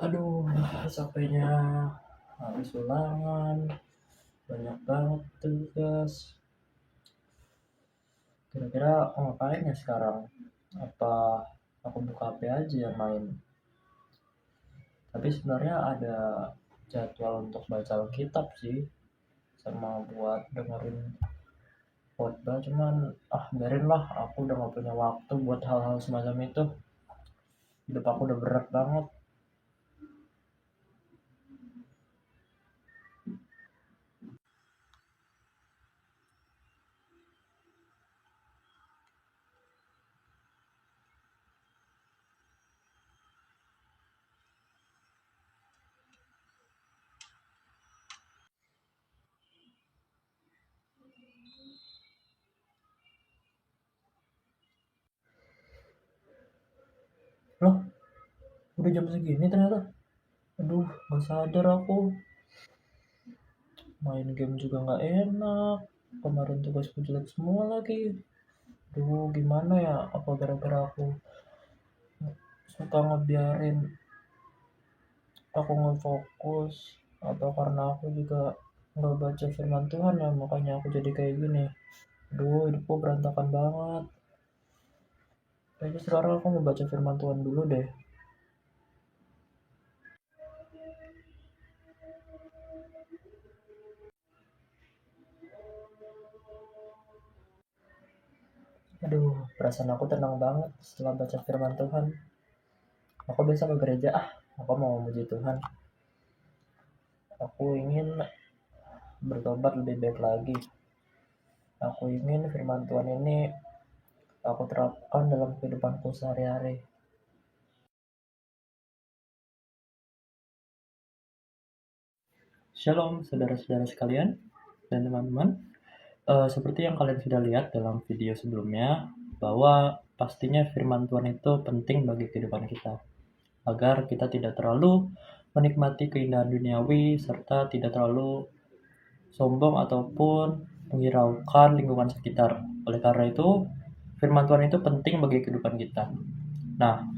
Aduh, capeknya habis ulangan, banyak banget tugas. Kira-kira ngapain ya sekarang? Apa aku buka HP aja ya main? Tapi sebenarnya ada jadwal untuk baca Alkitab sih, sama buat dengerin khotbah. Cuman biarin lah, aku udah gak punya waktu buat hal-hal semacam itu. Hidup aku udah berat banget. Loh, udah jam segini ternyata. Aduh, gak sadar aku. Main game juga nggak enak. Kemarin tugasku jelek semua lagi. Duh, gimana ya? Apa gara-gara aku suka ngebiarin aku ngefokus, atau karena aku juga nggak baca firman Tuhan ya, makanya aku jadi kayak gini. Duh, hidupku berantakan banget. Kayaknya sekarang aku mau baca firman Tuhan dulu deh. Aduh, perasaan aku tenang banget setelah baca firman Tuhan. Aku biasa ke gereja, aku mau memuji Tuhan. Aku ingin bertobat lebih baik lagi. Aku ingin firman Tuhan ini aku terapkan dalam kehidupanku sehari-hari. Shalom saudara-saudara sekalian dan teman-teman. Seperti yang kalian sudah lihat dalam video sebelumnya, bahwa pastinya firman Tuhan itu penting bagi kehidupan kita, agar kita tidak terlalu menikmati keindahan duniawi, serta tidak terlalu sombong ataupun menghiraukan lingkungan sekitar. Oleh karena itu, firman Tuhan itu penting bagi kehidupan kita. Nah,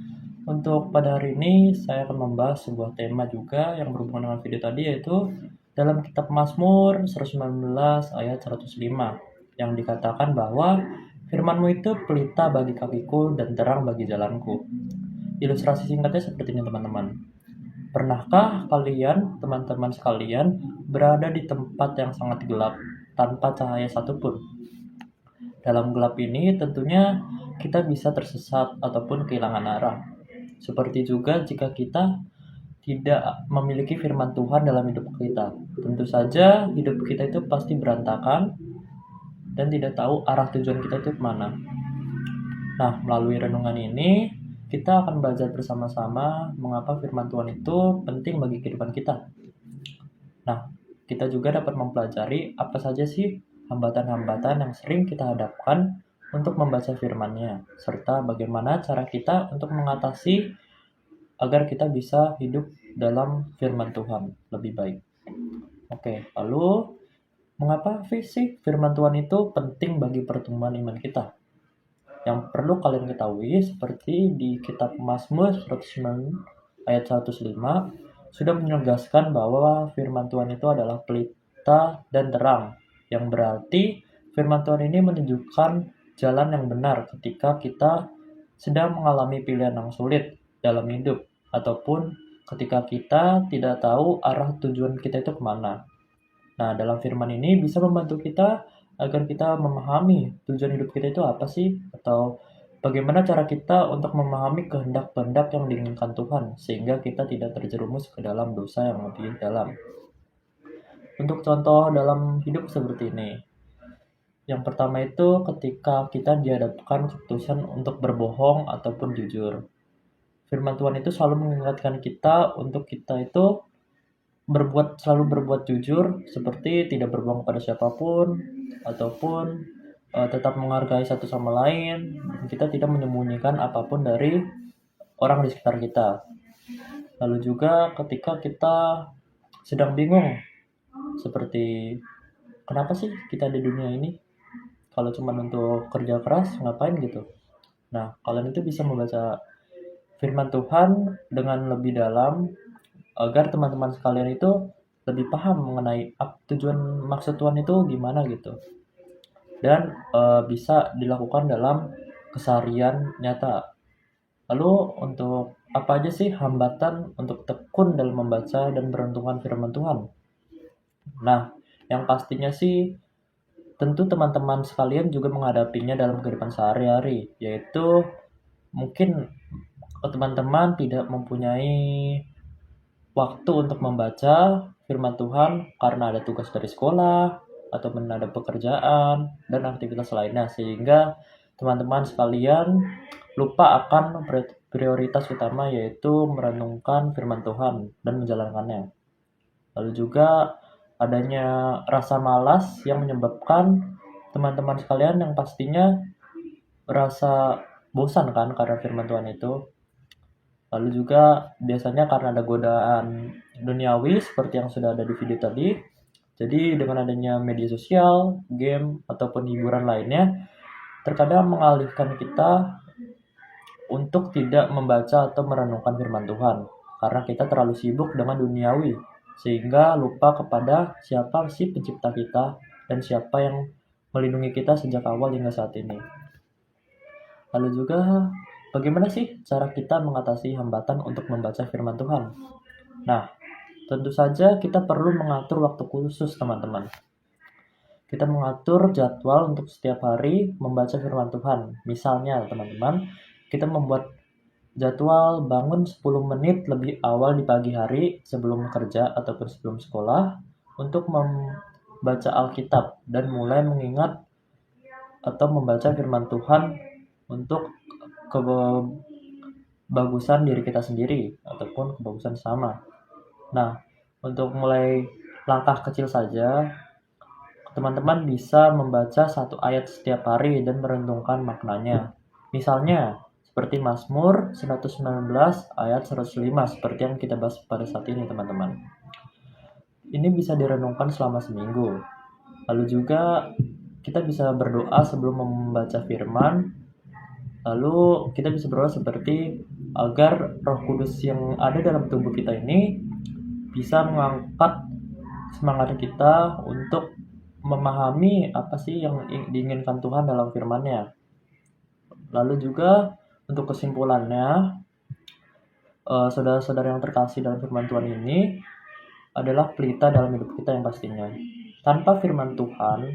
untuk pada hari ini saya akan membahas sebuah tema juga yang berhubungan dengan video tadi, yaitu dalam kitab Mazmur 119 ayat 105 yang dikatakan bahwa firman-Mu itu pelita bagi kakiku dan terang bagi jalanku. Ilustrasi singkatnya seperti ini teman-teman. Pernahkah kalian, teman-teman sekalian, berada di tempat yang sangat gelap tanpa cahaya satupun? Dalam gelap ini tentunya kita bisa tersesat ataupun kehilangan arah. Seperti juga jika kita tidak memiliki firman Tuhan dalam hidup kita. Tentu saja hidup kita itu pasti berantakan dan tidak tahu arah tujuan kita itu kemana. Nah, melalui renungan ini, kita akan belajar bersama-sama mengapa firman Tuhan itu penting bagi kehidupan kita. Nah, kita juga dapat mempelajari apa saja sih hambatan-hambatan yang sering kita hadapkan untuk membaca firman-Nya, serta bagaimana cara kita untuk mengatasi agar kita bisa hidup dalam firman Tuhan lebih baik. Oke, lalu mengapa sih firman Tuhan itu penting bagi pertumbuhan iman kita? Yang perlu kalian ketahui, seperti di kitab Mazmur 109 ayat 105 sudah menegaskan bahwa firman Tuhan itu adalah pelita dan terang, yang berarti firman Tuhan ini menunjukkan jalan yang benar ketika kita sedang mengalami pilihan yang sulit dalam hidup, ataupun ketika kita tidak tahu arah tujuan kita itu kemana. Nah, dalam firman ini bisa membantu kita agar kita memahami tujuan hidup kita itu apa sih, atau bagaimana cara kita untuk memahami kehendak-kehendak yang diinginkan Tuhan, sehingga kita tidak terjerumus ke dalam dosa yang lebih dalam. Untuk contoh dalam hidup seperti ini, yang pertama itu ketika kita dihadapkan keputusan untuk berbohong ataupun jujur. Firman Tuhan itu selalu mengingatkan kita untuk kita itu selalu berbuat jujur, seperti tidak berbohong pada siapapun, ataupun tetap menghargai satu sama lain. Kita tidak menyembunyikan apapun dari orang di sekitar kita. Lalu juga ketika kita sedang bingung, seperti kenapa sih kita di dunia ini, kalau cuma untuk kerja keras ngapain gitu. Nah, kalian itu bisa membaca firman Tuhan dengan lebih dalam, agar teman-teman sekalian itu lebih paham mengenai tujuan maksud Tuhan itu gimana gitu. Dan bisa dilakukan dalam keseharian nyata. Lalu untuk apa aja sih hambatan untuk tekun dalam membaca dan merenungkan firman Tuhan? Nah, yang pastinya sih tentu teman-teman sekalian juga menghadapinya dalam kehidupan sehari-hari, yaitu mungkin teman-teman tidak mempunyai waktu untuk membaca firman Tuhan karena ada tugas dari sekolah ataupun ada pekerjaan dan aktivitas lainnya, sehingga teman-teman sekalian lupa akan prioritas utama, yaitu merenungkan firman Tuhan dan menjalankannya. Lalu juga adanya rasa malas yang menyebabkan teman-teman sekalian yang pastinya merasa bosan kan karena firman Tuhan itu. Lalu juga biasanya karena ada godaan duniawi seperti yang sudah ada di video tadi. Jadi dengan adanya media sosial, game, ataupun hiburan lainnya, terkadang mengalihkan kita untuk tidak membaca atau merenungkan firman Tuhan. Karena kita terlalu sibuk dengan duniawi, sehingga lupa kepada siapa sih pencipta kita dan siapa yang melindungi kita sejak awal hingga saat ini. Lalu juga, bagaimana sih cara kita mengatasi hambatan untuk membaca firman Tuhan? Nah, tentu saja kita perlu mengatur waktu khusus, teman-teman. Kita mengatur jadwal untuk setiap hari membaca firman Tuhan. Misalnya, teman-teman, kita membuat jadwal bangun 10 menit lebih awal di pagi hari sebelum kerja ataupun sebelum sekolah untuk membaca Alkitab dan mulai mengingat atau membaca firman Tuhan untuk kebagusan diri kita sendiri ataupun kebagusan sama. Nah, untuk mulai langkah kecil saja, teman-teman bisa membaca satu ayat setiap hari dan merenungkan maknanya. Misalnya, seperti Mazmur 119 ayat 105 seperti yang kita bahas pada saat ini, teman-teman. Ini bisa direnungkan selama seminggu. Lalu juga kita bisa berdoa sebelum membaca firman. Lalu kita bisa berdoa seperti agar Roh Kudus yang ada dalam tubuh kita ini bisa mengangkat semangat kita untuk memahami apa sih yang diinginkan Tuhan dalam firman-Nya. Lalu juga untuk kesimpulannya, saudara-saudara yang terkasih dalam firman Tuhan ini adalah pelita dalam hidup kita yang pastinya. Tanpa firman Tuhan,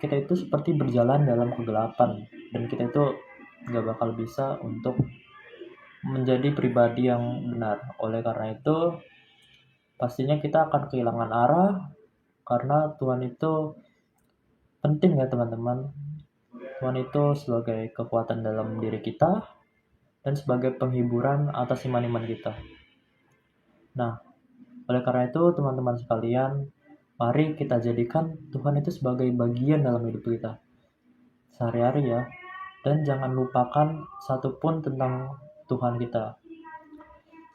kita itu seperti berjalan dalam kegelapan dan kita itu gak bakal bisa untuk menjadi pribadi yang benar. Oleh karena itu, pastinya kita akan kehilangan arah karena Tuhan itu penting ya, teman-teman. Tuhan itu sebagai kekuatan dalam diri kita dan sebagai penghiburan atas iman-iman kita. Nah, oleh karena itu teman-teman sekalian, mari kita jadikan Tuhan itu sebagai bagian dalam hidup kita sehari-hari ya. Dan jangan lupakan satupun tentang Tuhan kita.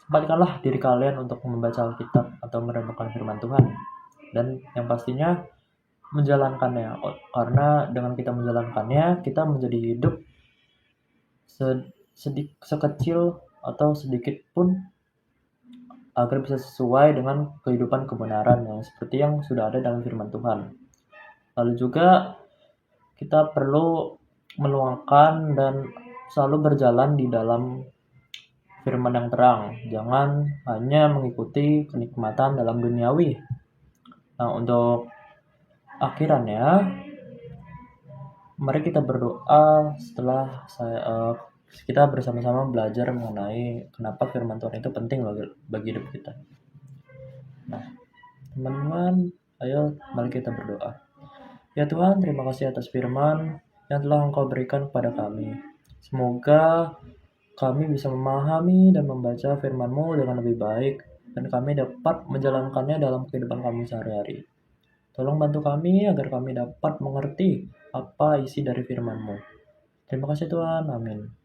Sempatkanlah diri kalian untuk membaca Alkitab atau merenungkan firman Tuhan. Dan yang pastinya menjalankannya. Karena dengan kita menjalankannya, kita menjadi hidup sekecil atau sedikit pun agar bisa sesuai dengan kehidupan kebenaran yang seperti yang sudah ada dalam firman Tuhan. Lalu juga kita perlu meluangkan dan selalu berjalan di dalam firman yang terang. Jangan hanya mengikuti kenikmatan dalam duniawi. Nah, untuk akhirannya, mari kita berdoa setelah kita bersama-sama belajar mengenai kenapa firman Tuhan itu penting bagi hidup kita. Nah, teman-teman, ayo mari kita berdoa. Ya Tuhan, terima kasih atas firman yang telah Engkau berikan kepada kami. Semoga kami bisa memahami dan membaca firman-Mu dengan lebih baik, dan kami dapat menjalankannya dalam kehidupan kami sehari-hari. Tolong bantu kami agar kami dapat mengerti apa isi dari firman-Mu. Terima kasih Tuhan, amin.